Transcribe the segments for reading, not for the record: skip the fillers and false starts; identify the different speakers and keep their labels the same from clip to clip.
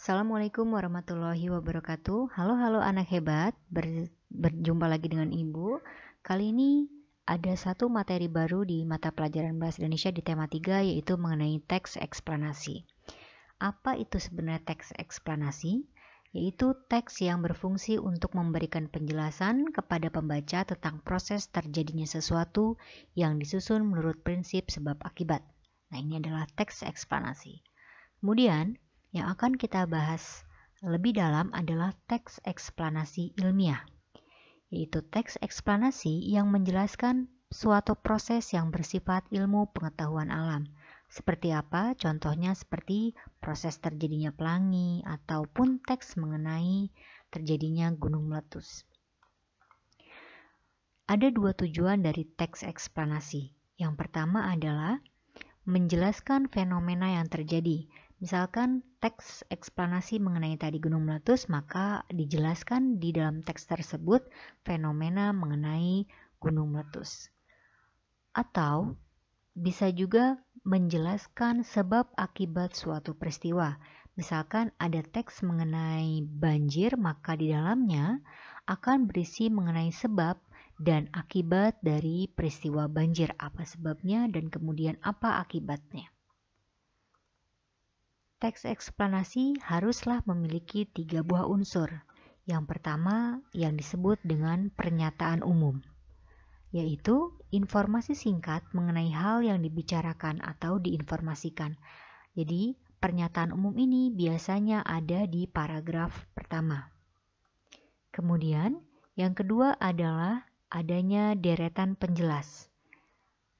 Speaker 1: Assalamualaikum warahmatullahi wabarakatuh. Halo anak hebat, berjumpa lagi dengan Ibu. Kali ini ada satu materi baru di mata pelajaran Bahasa Indonesia di tema 3, yaitu mengenai teks eksplanasi. Apa itu sebenarnya teks eksplanasi? Yaitu teks yang berfungsi untuk memberikan penjelasan kepada pembaca tentang proses terjadinya sesuatu yang disusun menurut prinsip sebab akibat. Nah, ini adalah teks eksplanasi. Kemudian, yang akan kita bahas lebih dalam adalah teks eksplanasi ilmiah, yaitu teks eksplanasi yang menjelaskan suatu proses yang bersifat ilmu pengetahuan alam. Seperti apa? Contohnya seperti proses terjadinya pelangi ataupun teks mengenai terjadinya gunung meletus. Ada dua tujuan dari teks eksplanasi. Yang pertama adalah menjelaskan fenomena yang terjadi. Misalkan teks eksplanasi mengenai tadi gunung meletus, maka dijelaskan di dalam teks tersebut fenomena mengenai gunung meletus. Atau bisa juga menjelaskan sebab akibat suatu peristiwa. Misalkan ada teks mengenai banjir, maka di dalamnya akan berisi mengenai sebab dan akibat dari peristiwa banjir. Apa sebabnya dan kemudian apa akibatnya. Teks eksplanasi haruslah memiliki 3 buah unsur. Yang pertama yang disebut dengan pernyataan umum, yaitu informasi singkat mengenai hal yang dibicarakan atau diinformasikan. Jadi, pernyataan umum ini biasanya ada di paragraf pertama. Kemudian, yang kedua adalah adanya deretan penjelas.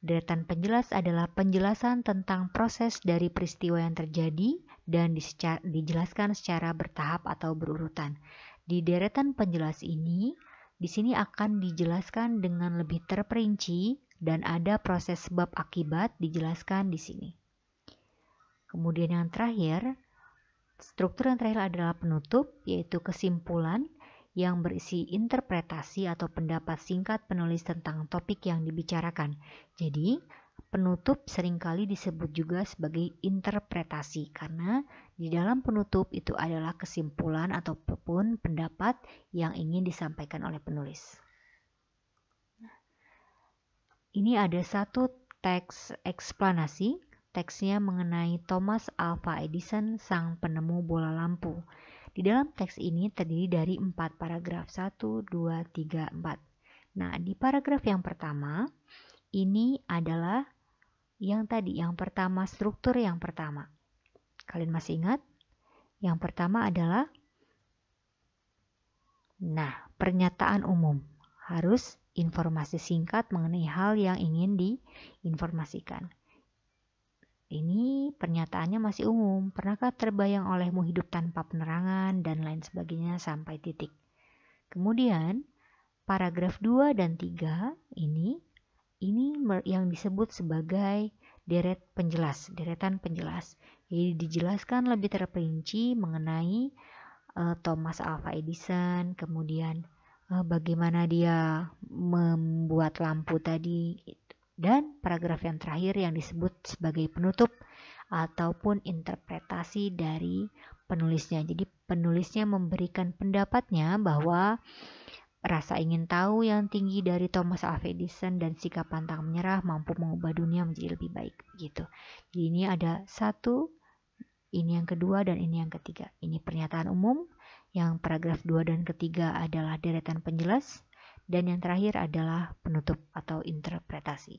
Speaker 1: Deretan penjelas adalah penjelasan tentang proses dari peristiwa yang terjadi dan dijelaskan secara bertahap atau berurutan. Di deretan penjelas ini, di sini akan dijelaskan dengan lebih terperinci dan ada proses sebab akibat dijelaskan di sini. Kemudian yang terakhir, struktur yang terakhir adalah penutup, yaitu kesimpulan yang berisi interpretasi atau pendapat singkat penulis tentang topik yang dibicarakan. Jadi, penutup seringkali disebut juga sebagai interpretasi karena di dalam penutup itu adalah kesimpulan ataupun pendapat yang ingin disampaikan oleh penulis. Ini ada satu teks eksplanasi, teksnya mengenai Thomas Alva Edison, sang penemu bola lampu. Di dalam teks ini terdiri dari 4 paragraf, 1, 2, 3, 4. Nah, di paragraf yang pertama, ini adalah yang tadi, yang pertama, struktur yang pertama. Kalian masih ingat? Yang pertama adalah, pernyataan umum. Harus informasi singkat mengenai hal yang ingin diinformasikan. Ini pernyataannya masih umum. Pernahkah terbayang olehmu hidup tanpa penerangan dan lain sebagainya sampai titik. Kemudian paragraf 2 dan 3 ini yang disebut sebagai deretan penjelas. Jadi dijelaskan lebih terperinci mengenai Thomas Alva Edison, kemudian bagaimana dia membuat lampu tadi. Dan paragraf yang terakhir yang disebut sebagai penutup ataupun interpretasi dari penulisnya. Jadi penulisnya memberikan pendapatnya bahwa rasa ingin tahu yang tinggi dari Thomas Alva Edison dan sikap pantang menyerah mampu mengubah dunia menjadi lebih baik. Gitu. Jadi ini ada satu, ini yang kedua, dan ini yang ketiga. Ini pernyataan umum, yang paragraf 2 dan ketiga adalah deretan penjelas, dan yang terakhir adalah penutup atau interpretasi.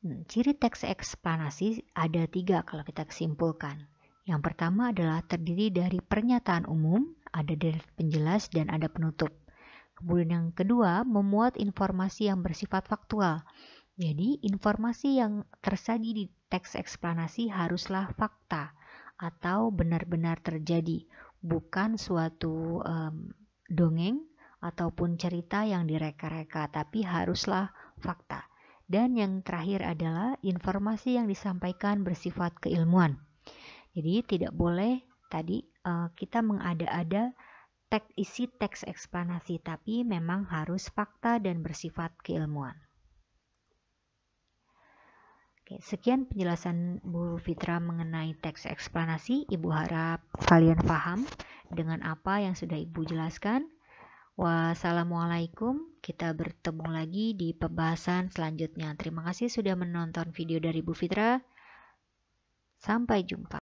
Speaker 1: Ciri teks eksplanasi ada 3 kalau kita simpulkan. Yang pertama adalah terdiri dari pernyataan umum, ada deret penjelas, dan ada penutup. Kemudian yang kedua, memuat informasi yang bersifat faktual. Jadi, informasi yang tersaji di teks eksplanasi haruslah fakta atau benar-benar terjadi, bukan suatu dongeng ataupun cerita yang direka-reka, tapi haruslah fakta. Dan yang terakhir adalah informasi yang disampaikan bersifat keilmuan. Jadi tidak boleh tadi kita mengada-ada isi teks eksplanasi, tapi memang harus fakta dan bersifat keilmuan. Oke, sekian penjelasan Bu Fitra mengenai teks eksplanasi. Ibu harap kalian paham dengan apa yang sudah Ibu jelaskan. Wassalamualaikum. Kita bertemu lagi di pembahasan selanjutnya. Terima kasih sudah menonton video dari Bu Fitra. Sampai jumpa.